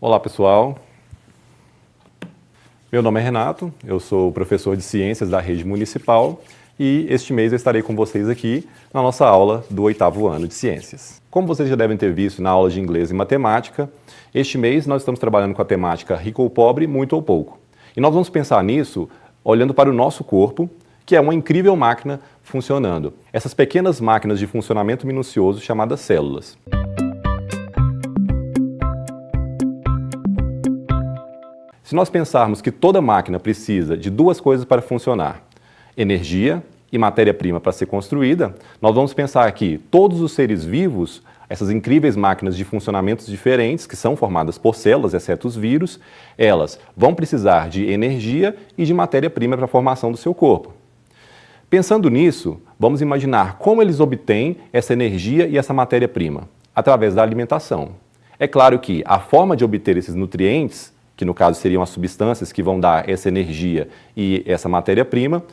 Olá pessoal, meu nome é Renato, eu sou professor de Ciências da Rede Municipal e este mês eu estarei com vocês aqui na nossa aula do 8º ano de Ciências. Como vocês já devem ter visto na aula de Inglês e Matemática, este mês nós estamos trabalhando com a temática rico ou pobre, muito ou pouco. E nós vamos pensar nisso olhando para o nosso corpo, que é uma incrível máquina funcionando. Essas pequenas máquinas de funcionamento minucioso chamadas células. Se nós pensarmos que toda máquina precisa de duas coisas para funcionar, energia e matéria-prima para ser construída, nós vamos pensar que todos os seres vivos, essas incríveis máquinas de funcionamentos diferentes, que são formadas por células, exceto os vírus, elas vão precisar de energia e de matéria-prima para a formação do seu corpo. Pensando nisso, vamos imaginar como eles obtêm essa energia e essa matéria-prima, através da alimentação. É claro que a forma de obter esses nutrientes, que no caso seriam as substâncias que vão dar essa energia e essa matéria-prima,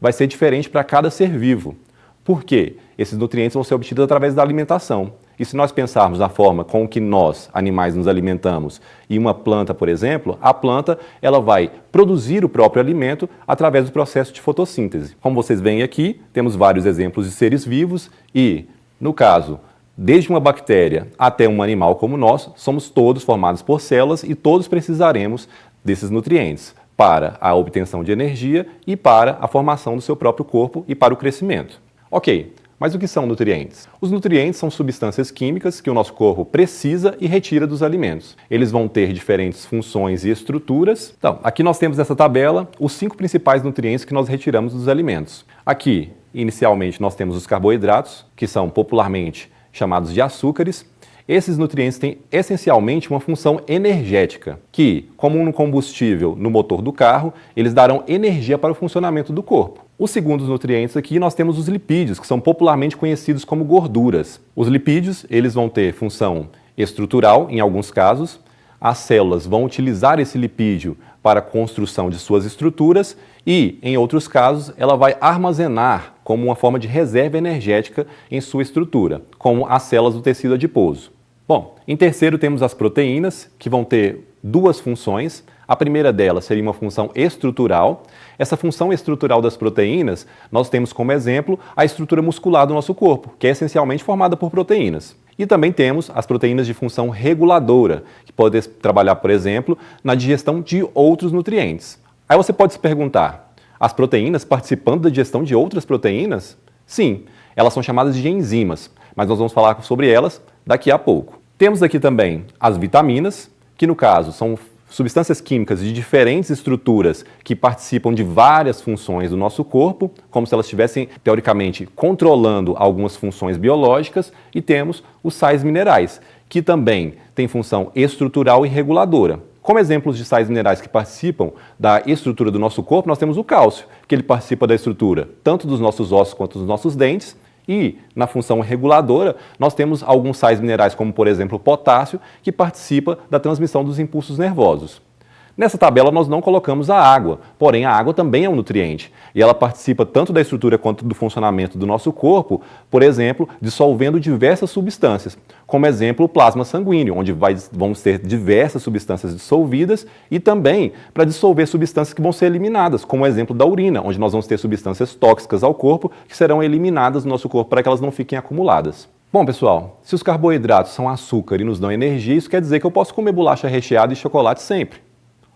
vai ser diferente para cada ser vivo. Por quê? Esses nutrientes vão ser obtidos através da alimentação. E se nós pensarmos na forma com que nós, animais, nos alimentamos e uma planta, por exemplo, a planta ela vai produzir o próprio alimento através do processo de fotossíntese. Como vocês veem aqui, temos vários exemplos de seres vivos e, no caso, desde uma bactéria até um animal como nós, somos todos formados por células e todos precisaremos desses nutrientes para a obtenção de energia e para a formação do seu próprio corpo e para o crescimento. Ok, mas o que são nutrientes? Os nutrientes são substâncias químicas que o nosso corpo precisa e retira dos alimentos. Eles vão ter diferentes funções e estruturas. Então, aqui nós temos nessa tabela os 5 principais nutrientes que nós retiramos dos alimentos. Aqui, inicialmente, nós temos os carboidratos, que são popularmente chamados de açúcares. Esses nutrientes têm essencialmente uma função energética, que, como um combustível no motor do carro, eles darão energia para o funcionamento do corpo. Os segundos nutrientes aqui nós temos os lipídios, que são popularmente conhecidos como gorduras. Os lipídios, eles vão ter função estrutural em alguns casos. As células vão utilizar esse lipídio para a construção de suas estruturas e, em outros casos, ela vai armazenar como uma forma de reserva energética em sua estrutura, como as células do tecido adiposo. Bom, em terceiro temos as proteínas, que vão ter duas funções. A primeira delas seria uma função estrutural. Essa função estrutural das proteínas, nós temos como exemplo a estrutura muscular do nosso corpo, que é essencialmente formada por proteínas. E também temos as proteínas de função reguladora, que podem trabalhar, por exemplo, na digestão de outros nutrientes. Aí você pode se perguntar, as proteínas participando da digestão de outras proteínas? Sim, elas são chamadas de enzimas, mas nós vamos falar sobre elas daqui a pouco. Temos aqui também as vitaminas, que no caso são substâncias químicas de diferentes estruturas que participam de várias funções do nosso corpo, como se elas estivessem, teoricamente, controlando algumas funções biológicas, e temos os sais minerais, que também têm função estrutural e reguladora. Como exemplos de sais minerais que participam da estrutura do nosso corpo, nós temos o cálcio, que ele participa da estrutura tanto dos nossos ossos quanto dos nossos dentes, e na função reguladora nós temos alguns sais minerais, como por exemplo o potássio, que participa da transmissão dos impulsos nervosos. Nessa tabela nós não colocamos a água, porém a água também é um nutriente e ela participa tanto da estrutura quanto do funcionamento do nosso corpo, por exemplo, dissolvendo diversas substâncias, como exemplo o plasma sanguíneo, onde vamos ter diversas substâncias dissolvidas e também para dissolver substâncias que vão ser eliminadas, como o exemplo da urina, onde nós vamos ter substâncias tóxicas ao corpo que serão eliminadas do nosso corpo para que elas não fiquem acumuladas. Bom, pessoal, se os carboidratos são açúcar e nos dão energia, isso quer dizer que eu posso comer bolacha recheada e chocolate sempre.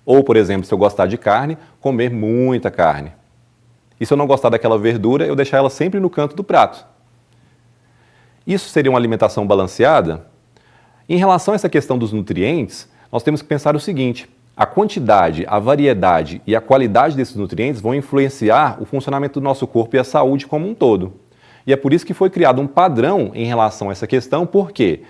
Ou, por exemplo, se eu gostar de carne, comer muita carne. E se eu não gostar daquela verdura, eu deixar ela sempre no canto do prato. Isso seria uma alimentação balanceada? Em relação a essa questão dos nutrientes, nós temos que pensar o seguinte: a quantidade, a variedade e a qualidade desses nutrientes vão influenciar o funcionamento do nosso corpo e a saúde como um todo. E é por isso que foi criado um padrão em relação a essa questão, porque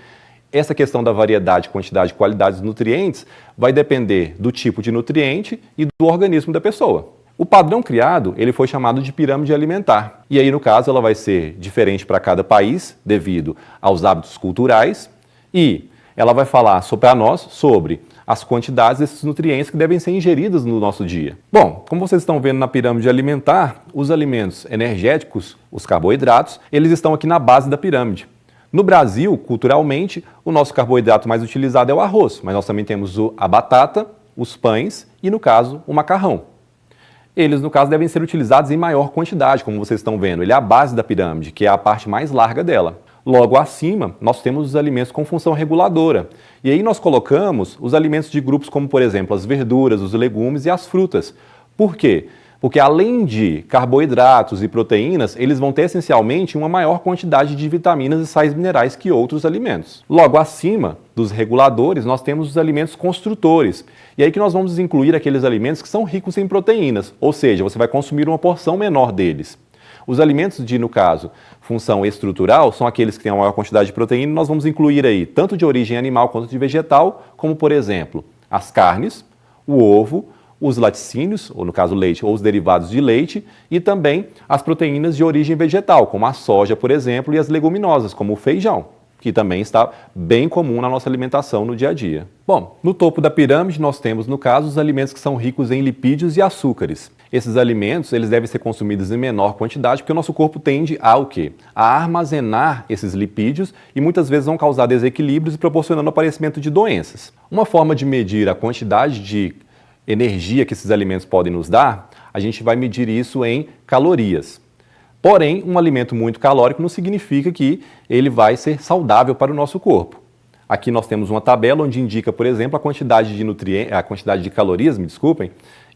essa questão da variedade, quantidade e qualidade dos nutrientes vai depender do tipo de nutriente e do organismo da pessoa. O padrão criado, ele foi chamado de pirâmide alimentar. E aí, no caso, ela vai ser diferente para cada país, devido aos hábitos culturais, e ela vai falar para nós sobre as quantidades desses nutrientes que devem ser ingeridos no nosso dia. Bom, como vocês estão vendo na pirâmide alimentar, os alimentos energéticos, os carboidratos, eles estão aqui na base da pirâmide. No Brasil, culturalmente, o nosso carboidrato mais utilizado é o arroz, mas nós também temos a batata, os pães e, no caso, o macarrão. Eles, no caso, devem ser utilizados em maior quantidade, como vocês estão vendo. Ele é a base da pirâmide, que é a parte mais larga dela. Logo acima, nós temos os alimentos com função reguladora. E aí nós colocamos os alimentos de grupos como, por exemplo, as verduras, os legumes e as frutas. Por quê? Porque além de carboidratos e proteínas, eles vão ter essencialmente uma maior quantidade de vitaminas e sais minerais que outros alimentos. Logo acima dos reguladores, nós temos os alimentos construtores. E aí que nós vamos incluir aqueles alimentos que são ricos em proteínas, ou seja, você vai consumir uma porção menor deles. Os alimentos de, no caso, função estrutural são aqueles que têm a maior quantidade de proteína e nós vamos incluir aí tanto de origem animal quanto de vegetal, como por exemplo, as carnes, o ovo, os laticínios, ou no caso leite, ou os derivados de leite, e também as proteínas de origem vegetal, como a soja, por exemplo, e as leguminosas, como o feijão, que também está bem comum na nossa alimentação no dia a dia. Bom, no topo da pirâmide nós temos, no caso, os alimentos que são ricos em lipídios e açúcares. Esses alimentos, eles devem ser consumidos em menor quantidade, porque o nosso corpo tende a o quê? A armazenar esses lipídios e muitas vezes vão causar desequilíbrios e proporcionando o aparecimento de doenças. Uma forma de medir a quantidade de energia que esses alimentos podem nos dar, a gente vai medir isso em calorias. Porém, um alimento muito calórico não significa que ele vai ser saudável para o nosso corpo. Aqui nós temos uma tabela onde indica, por exemplo, a quantidade de calorias,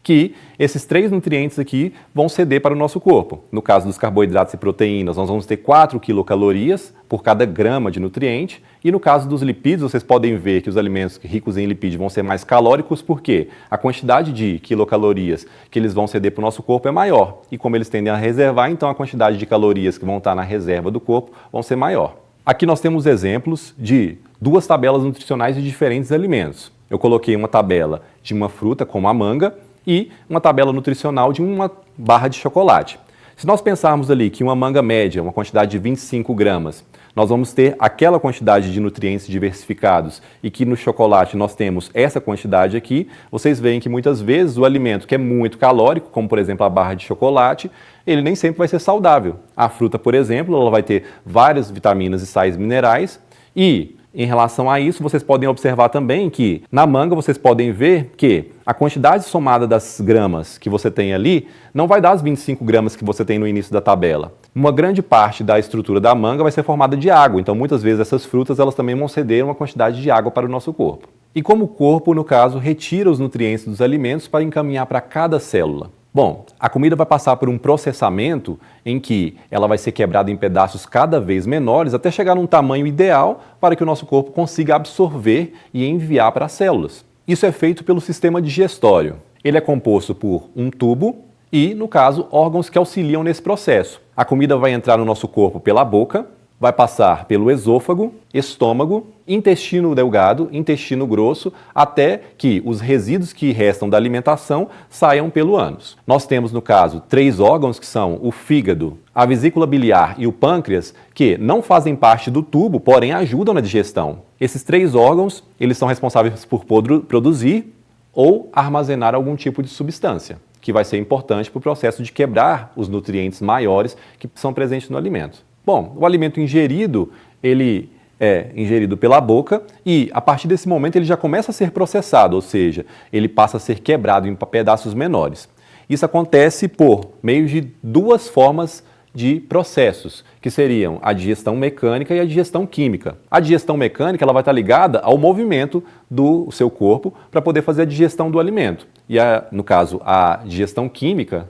que esses 3 nutrientes aqui vão ceder para o nosso corpo. No caso dos carboidratos e proteínas, nós vamos ter 4 quilocalorias por cada grama de nutriente. E no caso dos lipídios, vocês podem ver que os alimentos ricos em lipídios vão ser mais calóricos, porque a quantidade de quilocalorias que eles vão ceder para o nosso corpo é maior. E como eles tendem a reservar, então a quantidade de calorias que vão estar na reserva do corpo vão ser maior. Aqui nós temos exemplos de 2 tabelas nutricionais de diferentes alimentos. Eu coloquei uma tabela de uma fruta, como a manga, e uma tabela nutricional de uma barra de chocolate. Se nós pensarmos ali que uma manga média, uma quantidade de 25 gramas, nós vamos ter aquela quantidade de nutrientes diversificados e que no chocolate nós temos essa quantidade aqui, vocês veem que muitas vezes o alimento que é muito calórico, como por exemplo a barra de chocolate, ele nem sempre vai ser saudável. A fruta, por exemplo, ela vai ter várias vitaminas e sais minerais e em relação a isso, vocês podem observar também que na manga vocês podem ver que a quantidade somada das gramas que você tem ali não vai dar as 25 gramas que você tem no início da tabela. Uma grande parte da estrutura da manga vai ser formada de água, então muitas vezes essas frutas elas também vão ceder uma quantidade de água para o nosso corpo. E como o corpo, no caso, retira os nutrientes dos alimentos para encaminhar para cada célula? Bom, a comida vai passar por um processamento em que ela vai ser quebrada em pedaços cada vez menores até chegar num tamanho ideal para que o nosso corpo consiga absorver e enviar para as células. Isso é feito pelo sistema digestório. Ele é composto por um tubo e, no caso, órgãos que auxiliam nesse processo. A comida vai entrar no nosso corpo pela boca, vai passar pelo esôfago, estômago, intestino delgado, intestino grosso, até que os resíduos que restam da alimentação saiam pelo ânus. Nós temos, no caso, 3 órgãos que são o fígado, a vesícula biliar e o pâncreas, que não fazem parte do tubo, porém ajudam na digestão. Esses 3 órgãos, eles são responsáveis por produzir ou armazenar algum tipo de substância, que vai ser importante para o processo de quebrar os nutrientes maiores que são presentes no alimento. Bom, o alimento ingerido, ele é ingerido pela boca e, a partir desse momento, ele já começa a ser processado, ou seja, ele passa a ser quebrado em pedaços menores. Isso acontece por meio de 2 formas de processos, que seriam a digestão mecânica e a digestão química. A digestão mecânica ela vai estar ligada ao movimento do seu corpo para poder fazer a digestão do alimento. E, no caso, a digestão química,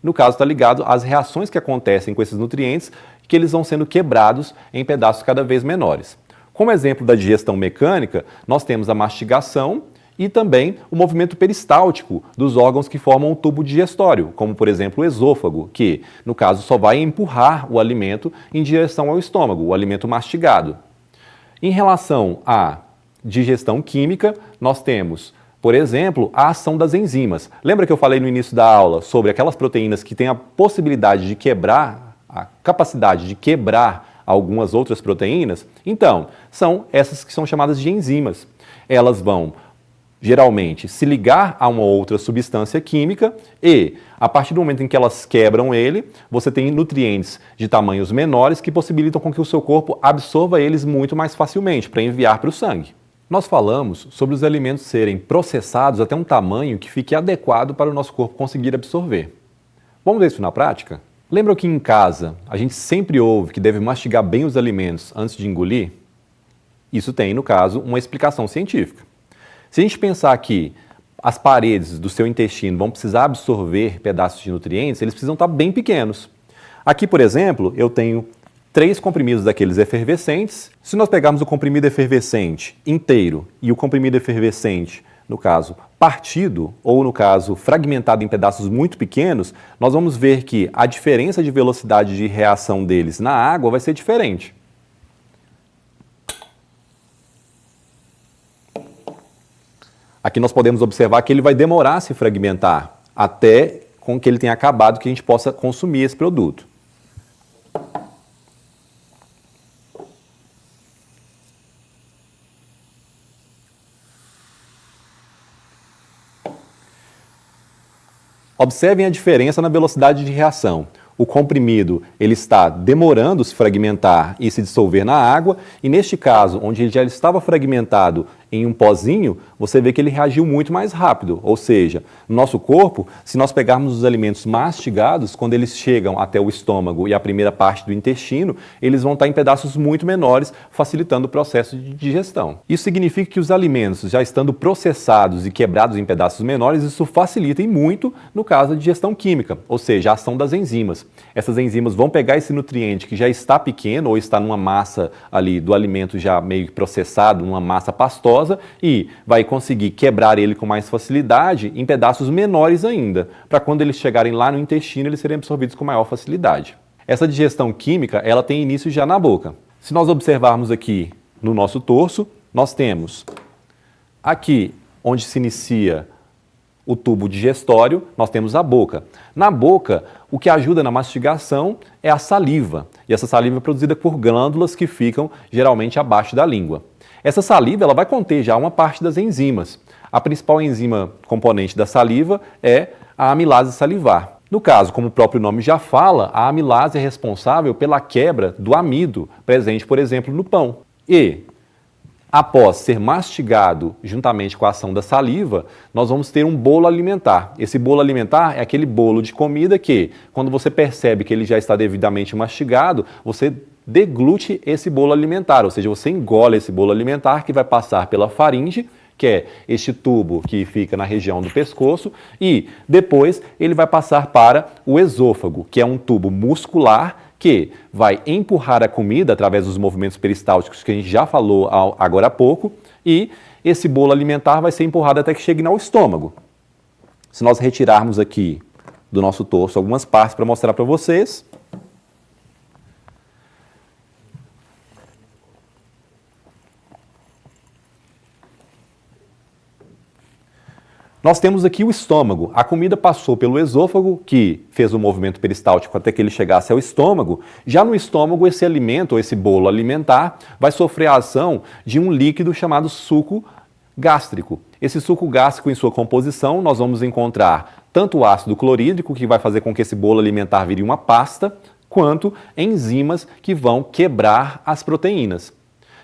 no caso, está ligado às reações que acontecem com esses nutrientes, que eles vão sendo quebrados em pedaços cada vez menores. Como exemplo da digestão mecânica, nós temos a mastigação e também o movimento peristáltico dos órgãos que formam o tubo digestório, como por exemplo o esôfago, que no caso só vai empurrar o alimento em direção ao estômago, o alimento mastigado. Em relação à digestão química, nós temos, por exemplo, a ação das enzimas. Lembra que eu falei no início da aula sobre aquelas proteínas que têm a possibilidade de quebrar, a capacidade de quebrar algumas outras proteínas? Então, são essas que são chamadas de enzimas. Elas vão geralmente, se ligar a uma outra substância química e, a partir do momento em que elas quebram ele, você tem nutrientes de tamanhos menores que possibilitam com que o seu corpo absorva eles muito mais facilmente para enviar para o sangue. Nós falamos sobre os alimentos serem processados até um tamanho que fique adequado para o nosso corpo conseguir absorver. Vamos ver isso na prática? Lembra que em casa a gente sempre ouve que deve mastigar bem os alimentos antes de engolir? Isso tem, no caso, uma explicação científica. Se a gente pensar que as paredes do seu intestino vão precisar absorver pedaços de nutrientes, eles precisam estar bem pequenos. Aqui, por exemplo, eu tenho 3 comprimidos daqueles efervescentes. Se nós pegarmos o comprimido efervescente inteiro e o comprimido efervescente, no caso, partido, ou no caso, fragmentado em pedaços muito pequenos, nós vamos ver que a diferença de velocidade de reação deles na água vai ser diferente. Aqui nós podemos observar que ele vai demorar a se fragmentar até com que ele tenha acabado, que a gente possa consumir esse produto. Observem a diferença na velocidade de reação. O comprimido ele está demorando se fragmentar e se dissolver na água, e neste caso, onde ele já estava fragmentado em um pozinho, você vê que ele reagiu muito mais rápido. Ou seja, no nosso corpo, se nós pegarmos os alimentos mastigados, quando eles chegam até o estômago e a primeira parte do intestino, eles vão estar em pedaços muito menores, facilitando o processo de digestão. Isso significa que os alimentos, já estando processados e quebrados em pedaços menores, isso facilita e muito no caso da digestão química, ou seja, a ação das enzimas. Essas enzimas vão pegar esse nutriente que já está pequeno ou está numa massa ali do alimento já meio processado, numa massa pastosa, e vai conseguir quebrar ele com mais facilidade em pedaços menores ainda, para quando eles chegarem lá no intestino, eles serem absorvidos com maior facilidade. Essa digestão química, ela tem início já na boca. Se nós observarmos aqui no nosso torso, nós temos aqui onde se inicia o tubo digestório, nós temos a boca. Na boca, o que ajuda na mastigação é a saliva, e essa saliva é produzida por glândulas que ficam geralmente abaixo da língua. Essa saliva ela vai conter já uma parte das enzimas. A principal enzima componente da saliva é a amilase salivar. No caso, como o próprio nome já fala, a amilase é responsável pela quebra do amido, presente, por exemplo, no pão. E, após ser mastigado juntamente com a ação da saliva, nós vamos ter um bolo alimentar. Esse bolo alimentar é aquele bolo de comida que, quando você percebe que ele já está devidamente mastigado, você deglute esse bolo alimentar, ou seja, você engole esse bolo alimentar que vai passar pela faringe, que é este tubo que fica na região do pescoço, e depois ele vai passar para o esôfago, que é um tubo muscular que vai empurrar a comida através dos movimentos peristálticos que a gente já falou agora há pouco, e esse bolo alimentar vai ser empurrado até que chegue ao estômago. Se nós retirarmos aqui do nosso torso algumas partes para mostrar para vocês, nós temos aqui o estômago. A comida passou pelo esôfago, que fez o movimento peristáltico até que ele chegasse ao estômago. Já no estômago, esse alimento, ou esse bolo alimentar, vai sofrer a ação de um líquido chamado suco gástrico. Esse suco gástrico, em sua composição, nós vamos encontrar tanto o ácido clorídrico, que vai fazer com que esse bolo alimentar vire uma pasta, quanto enzimas que vão quebrar as proteínas.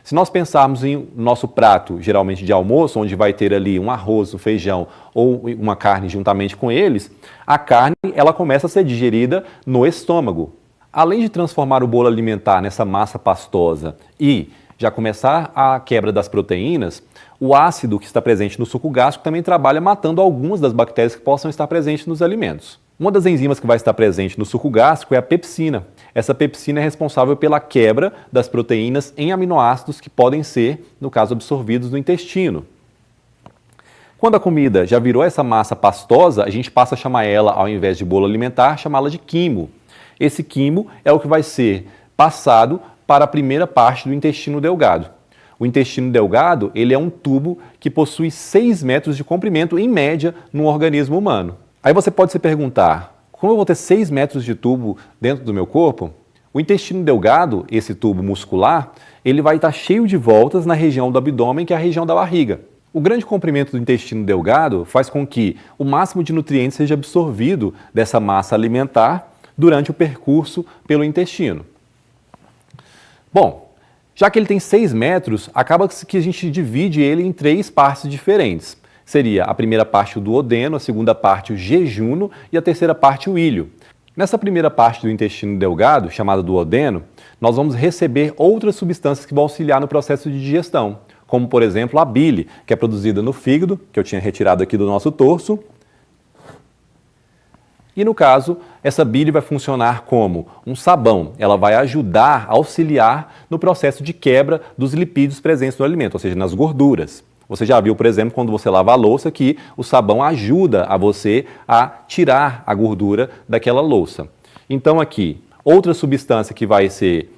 Se nós pensarmos em nosso prato, geralmente de almoço, onde vai ter ali um arroz, um feijão ou uma carne juntamente com eles, a carne ela começa a ser digerida no estômago. Além de transformar o bolo alimentar nessa massa pastosa e já começar a quebra das proteínas, o ácido que está presente no suco gástrico também trabalha matando algumas das bactérias que possam estar presentes nos alimentos. Uma das enzimas que vai estar presente no suco gástrico é a pepsina. Essa pepsina é responsável pela quebra das proteínas em aminoácidos que podem ser, no caso, absorvidos no intestino. Quando a comida já virou essa massa pastosa, a gente passa a chamar ela, ao invés de bolo alimentar, chamá-la de quimo. Esse quimo é o que vai ser passado para a primeira parte do intestino delgado. O intestino delgado ele é um tubo que possui 6 metros de comprimento, em média, no organismo humano. Aí você pode se perguntar, como eu vou ter 6 metros de tubo dentro do meu corpo? O intestino delgado, esse tubo muscular, ele vai estar cheio de voltas na região do abdômen, que é a região da barriga. O grande comprimento do intestino delgado faz com que o máximo de nutrientes seja absorvido dessa massa alimentar durante o percurso pelo intestino. Bom, já que ele tem 6 metros, acaba que a gente divide ele em 3 partes diferentes. Seria a primeira parte o duodeno, a segunda parte o jejuno e a terceira parte o íleo. Nessa primeira parte do intestino delgado, chamada duodeno, nós vamos receber outras substâncias que vão auxiliar no processo de digestão, como, por exemplo, a bile, que é produzida no fígado, que eu tinha retirado aqui do nosso torso. E, no caso, essa bile vai funcionar como um sabão. Ela vai ajudar, auxiliar no processo de quebra dos lipídios presentes no alimento, ou seja, nas gorduras. Você já viu, por exemplo, quando você lava a louça, que o sabão ajuda a você a tirar a gordura daquela louça. Então, aqui, outra substância que vai ser,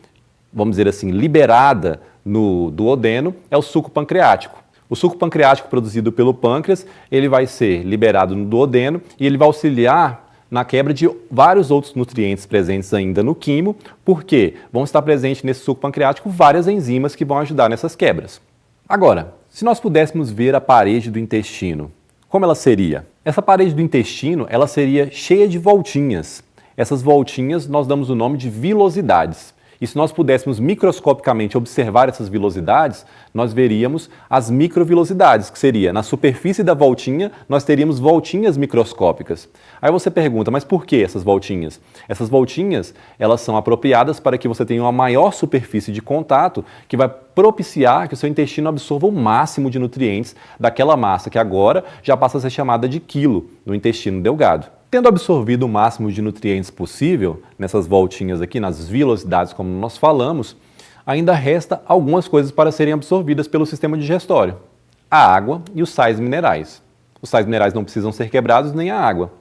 vamos dizer assim, liberada no duodeno é o suco pancreático. O suco pancreático produzido pelo pâncreas, ele vai ser liberado no duodeno e ele vai auxiliar na quebra de vários outros nutrientes presentes ainda no quimo, porque vão estar presentes nesse suco pancreático várias enzimas que vão ajudar nessas quebras. Agora, se nós pudéssemos ver a parede do intestino, como ela seria? Essa parede do intestino, ela seria cheia de voltinhas. Essas voltinhas nós damos o nome de vilosidades. E se nós pudéssemos microscopicamente observar essas vilosidades, nós veríamos as microvilosidades, que seria, na superfície da voltinha, nós teríamos voltinhas microscópicas. Aí você pergunta, mas por que essas voltinhas? Essas voltinhas, elas são apropriadas para que você tenha uma maior superfície de contato, que vai propiciar que o seu intestino absorva o máximo de nutrientes daquela massa, que agora já passa a ser chamada de quilo no intestino delgado. Tendo absorvido o máximo de nutrientes possível nessas voltinhas aqui, nas vilosidades como nós falamos, ainda resta algumas coisas para serem absorvidas pelo sistema digestório. A água e os sais minerais. Os sais minerais não precisam ser quebrados nem a água.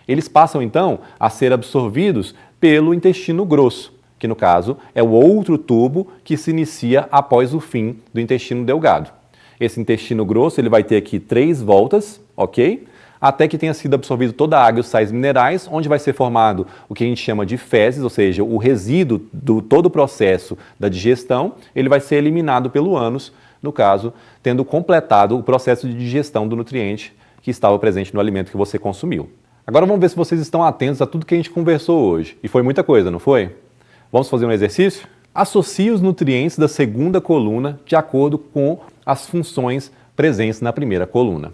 Eles passam então a ser absorvidos pelo intestino grosso, que no caso é o outro tubo que se inicia após o fim do intestino delgado. Esse intestino grosso ele vai ter aqui 3 voltas, ok? Até que tenha sido absorvido toda a água e os sais minerais, onde vai ser formado o que a gente chama de fezes, ou seja, o resíduo do todo o processo da digestão, ele vai ser eliminado pelo ânus, no caso, tendo completado o processo de digestão do nutriente que estava presente no alimento que você consumiu. Agora vamos ver se vocês estão atentos a tudo que a gente conversou hoje. E foi muita coisa, não foi? Vamos fazer um exercício? Associe os nutrientes da segunda coluna de acordo com as funções presentes na primeira coluna.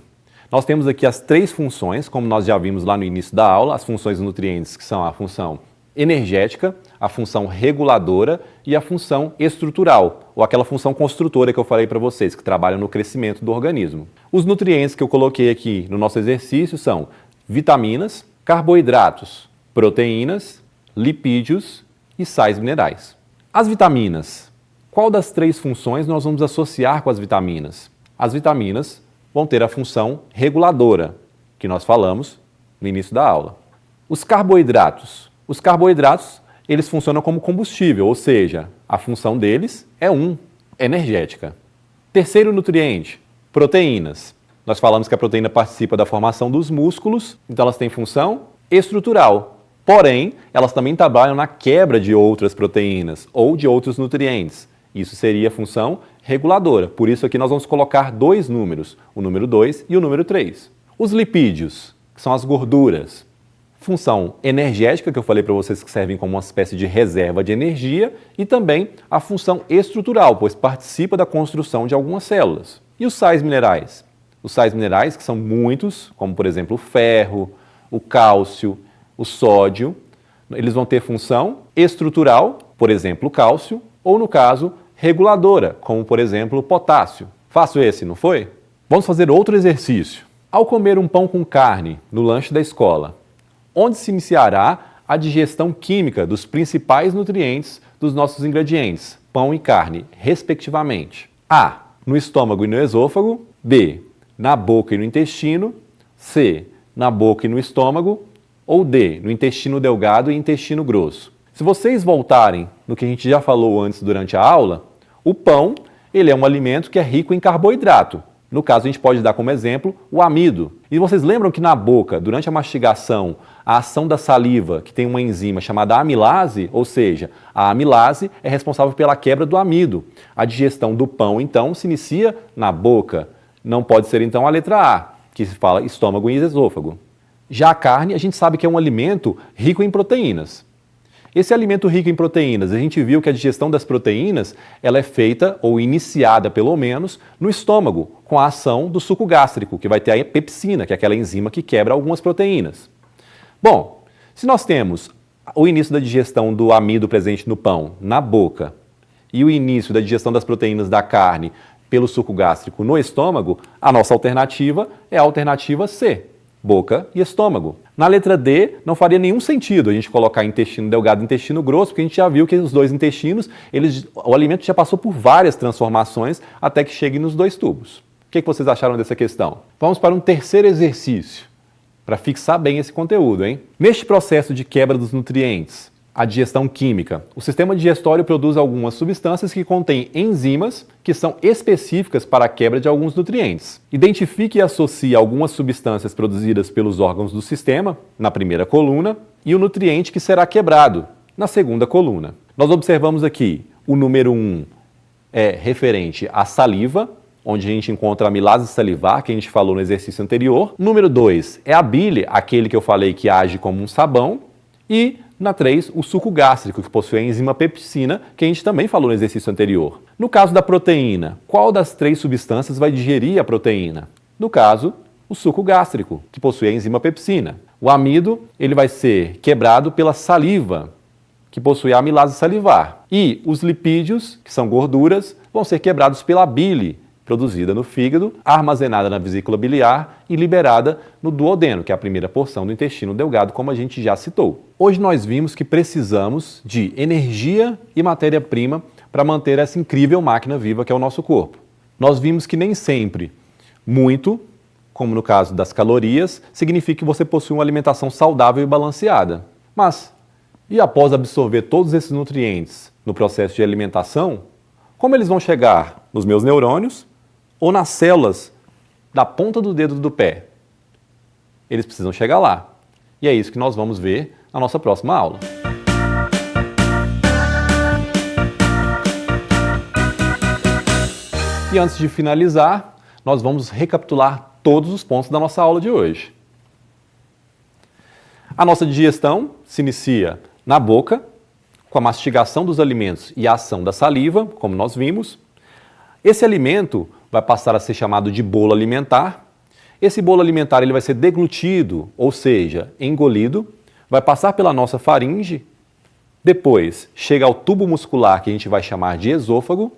Nós temos aqui as 3 funções, como nós já vimos lá no início da aula, as funções dos nutrientes, que são a função energética, a função reguladora e a função estrutural, ou aquela função construtora que eu falei para vocês, que trabalham no crescimento do organismo. Os nutrientes que eu coloquei aqui no nosso exercício são vitaminas, carboidratos, proteínas, lipídios e sais minerais. As vitaminas. Qual das 3 funções nós vamos associar com as vitaminas? As vitaminas vão ter a função reguladora, que nós falamos no início da aula. Os carboidratos. Os carboidratos, eles funcionam como combustível, ou seja, a função deles é energética. Terceiro nutriente, proteínas. Nós falamos que a proteína participa da formação dos músculos, então elas têm função estrutural. Porém, elas também trabalham na quebra de outras proteínas ou de outros nutrientes. Isso seria a função reguladora. Por isso aqui nós vamos colocar 2 números, o número 2 e o número 3. Os lipídios, que são as gorduras. Função energética, que eu falei para vocês que servem como uma espécie de reserva de energia, e também a função estrutural, pois participa da construção de algumas células. E os sais minerais? Os sais minerais, que são muitos, como por exemplo o ferro, o cálcio, o sódio, eles vão ter função estrutural, por exemplo o cálcio, ou no caso reguladora, como por exemplo o potássio. Fácil esse, não foi? Vamos fazer outro exercício. Ao comer um pão com carne no lanche da escola, onde se iniciará a digestão química dos principais nutrientes dos nossos ingredientes, pão e carne, respectivamente? A. No estômago e no esôfago. B. Na boca e no intestino. C. Na boca e no estômago. Ou D. No intestino delgado e intestino grosso. Se vocês voltarem no que a gente já falou antes durante a aula, o pão ele é um alimento que é rico em carboidrato. No caso, a gente pode dar como exemplo o amido. E vocês lembram que na boca, durante a mastigação, a ação da saliva, que tem uma enzima chamada amilase, ou seja, a amilase é responsável pela quebra do amido. A digestão do pão, então, se inicia na boca. Não pode ser então a letra A, que se fala estômago e esôfago. Já a carne, a gente sabe que é um alimento rico em proteínas. Esse alimento rico em proteínas, a gente viu que a digestão das proteínas, ela é feita, ou iniciada pelo menos, no estômago, com a ação do suco gástrico, que vai ter a pepsina, que é aquela enzima que quebra algumas proteínas. Bom, se nós temos o início da digestão do amido presente no pão, na boca, e o início da digestão das proteínas da carne pelo suco gástrico no estômago, a nossa alternativa é a alternativa C, boca e estômago. Na letra D, não faria nenhum sentido a gente colocar intestino delgado e intestino grosso, porque a gente já viu que os dois intestinos, o alimento já passou por várias transformações até que chegue nos dois tubos. O que vocês acharam dessa questão? Vamos para um terceiro exercício, para fixar bem esse conteúdo, hein? Neste processo de quebra dos nutrientes, a digestão química, o sistema digestório produz algumas substâncias que contêm enzimas que são específicas para a quebra de alguns nutrientes. Identifique e associe algumas substâncias produzidas pelos órgãos do sistema, na primeira coluna, e o nutriente que será quebrado, na segunda coluna. Nós observamos aqui o número 1 é referente à saliva, onde a gente encontra a amilase salivar, que a gente falou no exercício anterior. Número 2 é a bile, aquele que eu falei que age como um sabão. E na 3, o suco gástrico, que possui a enzima pepsina, que a gente também falou no exercício anterior. No caso da proteína, qual das 3 substâncias vai digerir a proteína? No caso, o suco gástrico, que possui a enzima pepsina. O amido, ele vai ser quebrado pela saliva, que possui a amilase salivar. E os lipídios, que são gorduras, vão ser quebrados pela bile, produzida no fígado, armazenada na vesícula biliar e liberada no duodeno, que é a primeira porção do intestino delgado, como a gente já citou. Hoje nós vimos que precisamos de energia e matéria-prima para manter essa incrível máquina viva que é o nosso corpo. Nós vimos que nem sempre muito, como no caso das calorias, significa que você possui uma alimentação saudável e balanceada. Mas, e após absorver todos esses nutrientes no processo de alimentação, como eles vão chegar nos meus neurônios ou nas células da ponta do dedo do pé? Eles precisam chegar lá. E é isso que nós vamos ver na nossa próxima aula. E antes de finalizar, nós vamos recapitular todos os pontos da nossa aula de hoje. A nossa digestão se inicia na boca, com a mastigação dos alimentos e a ação da saliva, como nós vimos. Esse alimento vai passar a ser chamado de bolo alimentar. Esse bolo alimentar ele vai ser deglutido, ou seja, engolido, vai passar pela nossa faringe, depois chega ao tubo muscular, que a gente vai chamar de esôfago.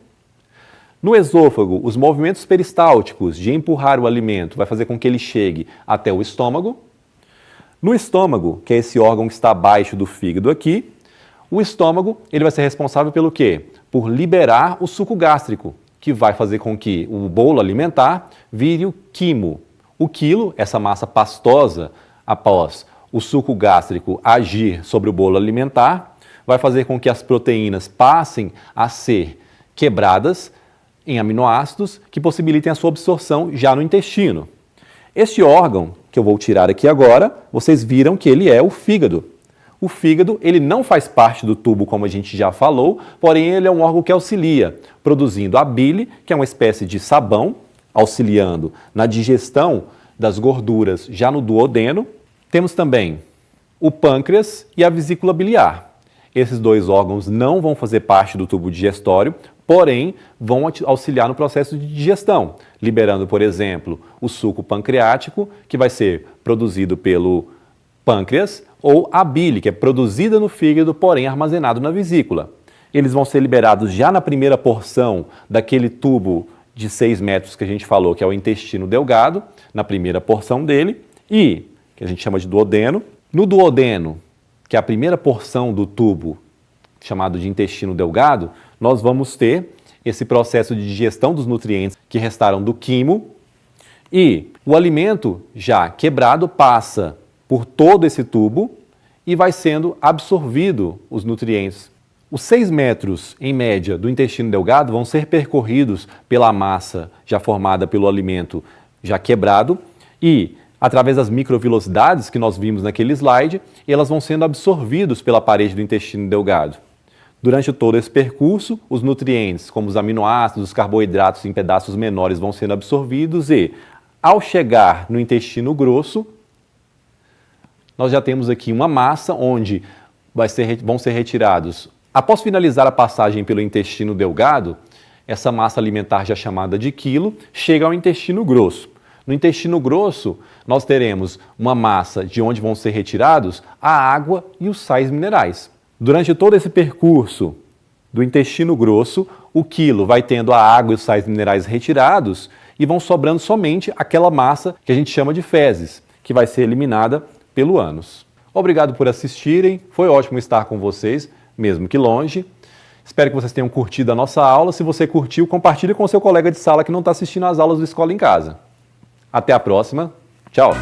No esôfago, os movimentos peristálticos de empurrar o alimento vai fazer com que ele chegue até o estômago. No estômago, que é esse órgão que está abaixo do fígado aqui, o estômago ele vai ser responsável pelo quê? Por liberar o suco gástrico, que vai fazer com que o bolo alimentar vire o quimo. O quilo, essa massa pastosa, após o suco gástrico agir sobre o bolo alimentar, vai fazer com que as proteínas passem a ser quebradas em aminoácidos que possibilitem a sua absorção já no intestino. Este órgão, que eu vou tirar aqui agora, vocês viram que ele é o fígado. O fígado, ele não faz parte do tubo, como a gente já falou, porém ele é um órgão que auxilia, produzindo a bile, que é uma espécie de sabão, auxiliando na digestão das gorduras já no duodeno. Temos também o pâncreas e a vesícula biliar. Esses dois órgãos não vão fazer parte do tubo digestório, porém vão auxiliar no processo de digestão, liberando, por exemplo, o suco pancreático, que vai ser produzido pelo pâncreas, ou a bile, que é produzida no fígado, porém armazenado na vesícula. Eles vão ser liberados já na primeira porção daquele tubo de 6 metros que a gente falou, que é o intestino delgado, na primeira porção dele, e, que a gente chama de duodeno. No duodeno, que é a primeira porção do tubo, chamado de intestino delgado, nós vamos ter esse processo de digestão dos nutrientes que restaram do quimo, e o alimento já quebrado passa por todo esse tubo e vai sendo absorvido os nutrientes. Os 6 metros, em média, do intestino delgado vão ser percorridos pela massa já formada pelo alimento já quebrado e, através das microvelocidades que nós vimos naquele slide, elas vão sendo absorvidos pela parede do intestino delgado. Durante todo esse percurso, os nutrientes, como os aminoácidos, os carboidratos em pedaços menores vão sendo absorvidos e, ao chegar no intestino grosso, nós já temos aqui uma massa onde vão ser retirados, após finalizar a passagem pelo intestino delgado, essa massa alimentar já chamada de quilo, chega ao intestino grosso. No intestino grosso, nós teremos uma massa de onde vão ser retirados a água e os sais minerais. Durante todo esse percurso do intestino grosso, o quilo vai tendo a água e os sais minerais retirados e vão sobrando somente aquela massa que a gente chama de fezes, que vai ser eliminada pelo ânus. Obrigado por assistirem, foi ótimo estar com vocês, mesmo que longe. Espero que vocês tenham curtido a nossa aula. Se você curtiu, compartilhe com seu colega de sala que não está assistindo às aulas do Escola em Casa. Até a próxima. Tchau!